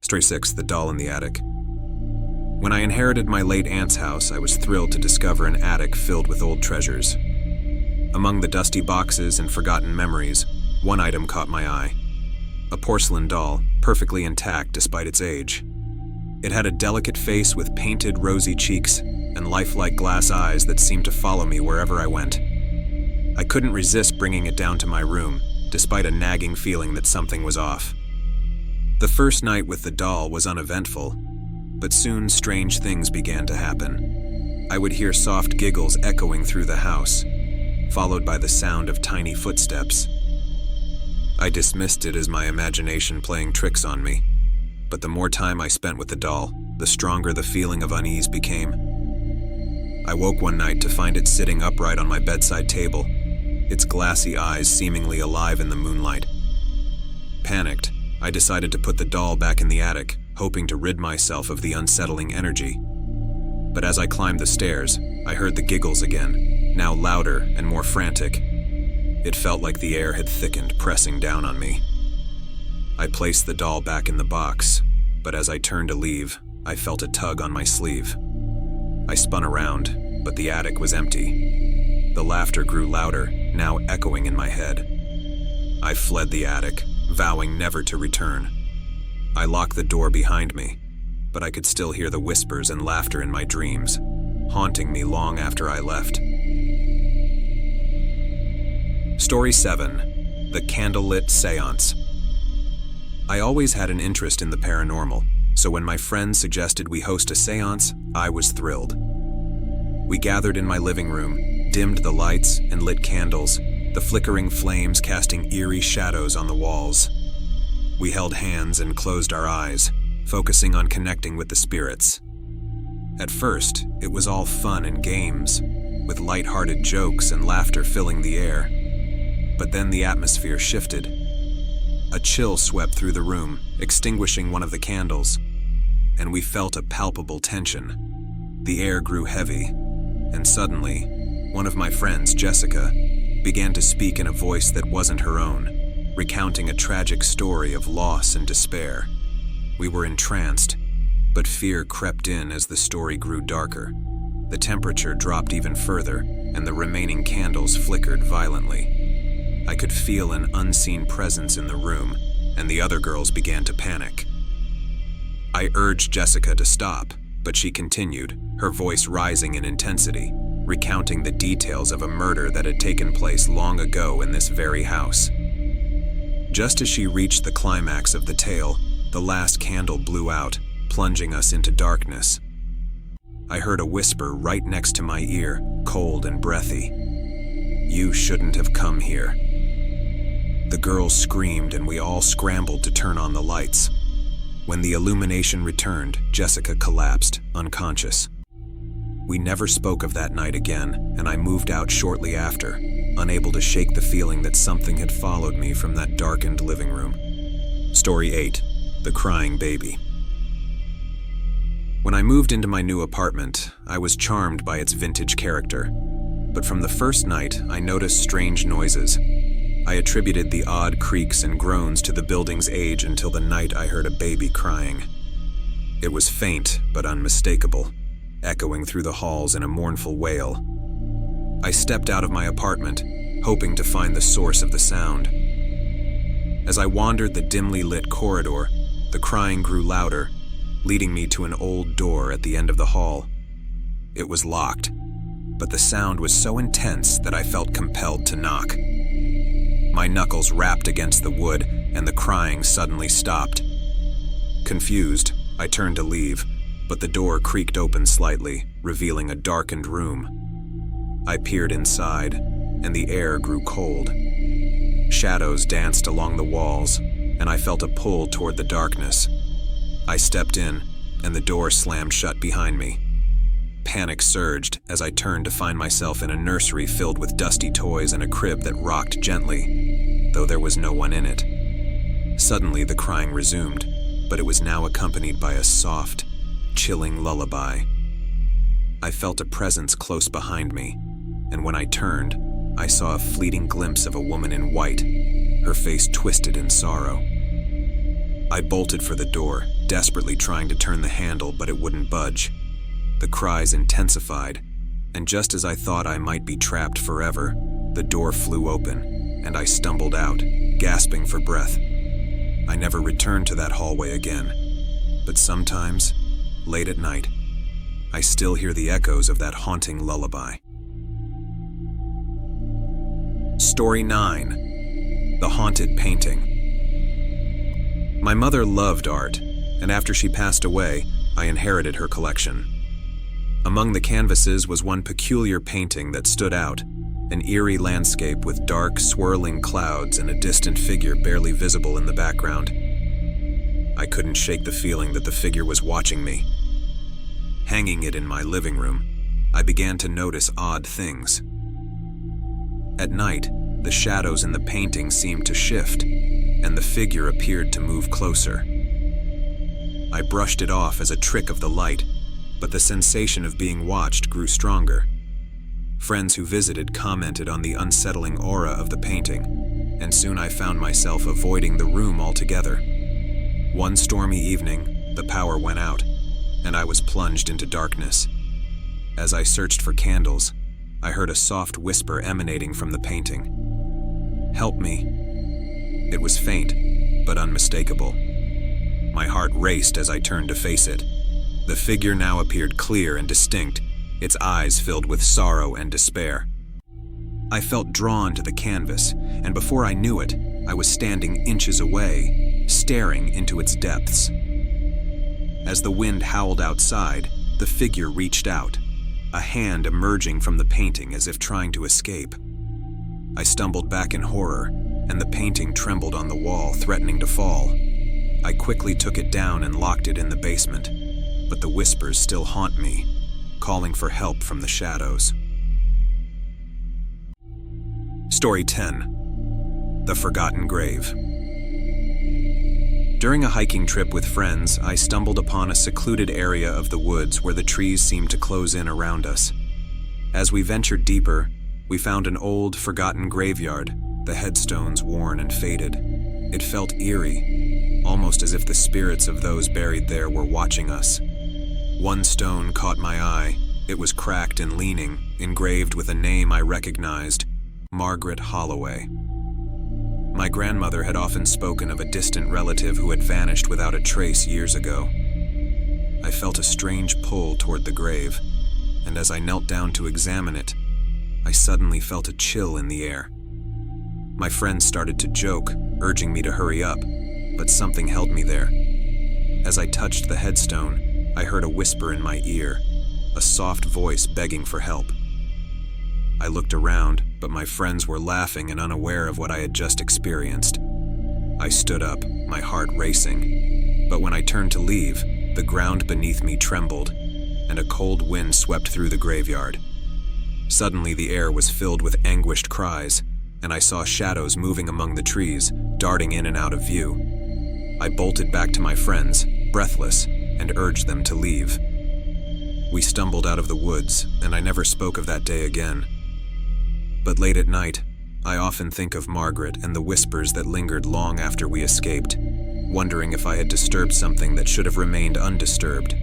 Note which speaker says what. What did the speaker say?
Speaker 1: Story 6, The Doll in the Attic. When I inherited my late aunt's house, I was thrilled to discover an attic filled with old treasures. Among the dusty boxes and forgotten memories, one item caught my eye. A porcelain doll, perfectly intact despite its age. It had a delicate face with painted rosy cheeks and lifelike glass eyes that seemed to follow me wherever I went. I couldn't resist bringing it down to my room, despite a nagging feeling that something was off. The first night with the doll was uneventful, but soon strange things began to happen. I would hear soft giggles echoing through the house, followed by the sound of tiny footsteps. I dismissed it as my imagination playing tricks on me, but the more time I spent with the doll, the stronger the feeling of unease became. I woke one night to find it sitting upright on my bedside table, its glassy eyes seemingly alive in the moonlight. Panicked, I decided to put the doll back in the attic, hoping to rid myself of the unsettling energy. But as I climbed the stairs, I heard the giggles again, now louder and more frantic. It felt like the air had thickened, pressing down on me. I placed the doll back in the box, but as I turned to leave, I felt a tug on my sleeve. I spun around, but the attic was empty. The laughter grew louder, now echoing in my head. I fled the attic, vowing never to return. I locked the door behind me, but I could still hear the whispers and laughter in my dreams, haunting me long after I left. Story 7, The Candlelit Seance. I always had an interest in the paranormal, so when my friends suggested we host a seance, I was thrilled. We gathered in my living room, dimmed the lights, and lit candles, the flickering flames casting eerie shadows on the walls. We held hands and closed our eyes, focusing on connecting with the spirits. At first, it was all fun and games, with light-hearted jokes and laughter filling the air. But then the atmosphere shifted. A chill swept through the room, extinguishing one of the candles, and we felt a palpable tension. The air grew heavy, and suddenly, one of my friends, Jessica, began to speak in a voice that wasn't her own, recounting a tragic story of loss and despair. We were entranced, but fear crept in as the story grew darker. The temperature dropped even further, and the remaining candles flickered violently. I could feel an unseen presence in the room, and the other girls began to panic. I urged Jessica to stop, but she continued, her voice rising in intensity, recounting the details of a murder that had taken place long ago in this very house. Just as she reached the climax of the tale, the last candle blew out, plunging us into darkness. I heard a whisper right next to my ear, cold and breathy. "You shouldn't have come here." The girls screamed and we all scrambled to turn on the lights. When the illumination returned, Jessica collapsed, unconscious. We never spoke of that night again, and I moved out shortly after, unable to shake the feeling that something had followed me from that darkened living room. Story 8, The Crying Baby. When I moved into my new apartment, I was charmed by its vintage character. But from the first night, I noticed strange noises. I attributed the odd creaks and groans to the building's age until the night I heard a baby crying. It was faint but unmistakable, echoing through the halls in a mournful wail. I stepped out of my apartment, hoping to find the source of the sound. As I wandered the dimly lit corridor, the crying grew louder, leading me to an old door at the end of the hall. It was locked, but the sound was so intense that I felt compelled to knock. My knuckles rapped against the wood, and the crying suddenly stopped. Confused, I turned to leave, but the door creaked open slightly, revealing a darkened room. I peered inside, and the air grew cold. Shadows danced along the walls, and I felt a pull toward the darkness. I stepped in, and the door slammed shut behind me. Panic surged as I turned to find myself in a nursery filled with dusty toys and a crib that rocked gently, though there was no one in it. Suddenly, the crying resumed, but it was now accompanied by a soft, chilling lullaby. I felt a presence close behind me, and when I turned, I saw a fleeting glimpse of a woman in white, her face twisted in sorrow. I bolted for the door, desperately trying to turn the handle, but it wouldn't budge. The cries intensified, and just as I thought I might be trapped forever, the door flew open, and I stumbled out, gasping for breath. I never returned to that hallway again, but sometimes, late at night, I still hear the echoes of that haunting lullaby. Story 9. The Haunted Painting. My mother loved art, and after she passed away, I inherited her collection. Among the canvases was one peculiar painting that stood out, an eerie landscape with dark, swirling clouds and a distant figure barely visible in the background. I couldn't shake the feeling that the figure was watching me. Hanging it in my living room, I began to notice odd things. At night, the shadows in the painting seemed to shift, and the figure appeared to move closer. I brushed it off as a trick of the light, but the sensation of being watched grew stronger. Friends who visited commented on the unsettling aura of the painting, and soon I found myself avoiding the room altogether. One stormy evening, the power went out, and I was plunged into darkness. As I searched for candles, I heard a soft whisper emanating from the painting. "Help me." It was faint, but unmistakable. My heart raced as I turned to face it. The figure now appeared clear and distinct, its eyes filled with sorrow and despair. I felt drawn to the canvas, and before I knew it, I was standing inches away, staring into its depths. As the wind howled outside, the figure reached out, a hand emerging from the painting as if trying to escape. I stumbled back in horror, and the painting trembled on the wall, threatening to fall. I quickly took it down and locked it in the basement, but the whispers still haunt me, calling for help from the shadows. Story 10. The Forgotten Grave. During a hiking trip with friends, I stumbled upon a secluded area of the woods where the trees seemed to close in around us. As we ventured deeper, we found an old, forgotten graveyard, the headstones worn and faded. It felt eerie, almost as if the spirits of those buried there were watching us. One stone caught my eye. It was cracked and leaning, engraved with a name I recognized, Margaret Holloway. My grandmother had often spoken of a distant relative who had vanished without a trace years ago. I felt a strange pull toward the grave, and as I knelt down to examine it, I suddenly felt a chill in the air. My friends started to joke, urging me to hurry up, but something held me there. As I touched the headstone, I heard a whisper in my ear, a soft voice begging for help. I looked around, but my friends were laughing and unaware of what I had just experienced. I stood up, my heart racing, but when I turned to leave, the ground beneath me trembled, and a cold wind swept through the graveyard. Suddenly the air was filled with anguished cries, and I saw shadows moving among the trees, darting in and out of view. I bolted back to my friends, breathless, and urged them to leave. We stumbled out of the woods, and I never spoke of that day again. But late at night, I often think of Margaret and the whispers that lingered long after we escaped, wondering if I had disturbed something that should have remained undisturbed.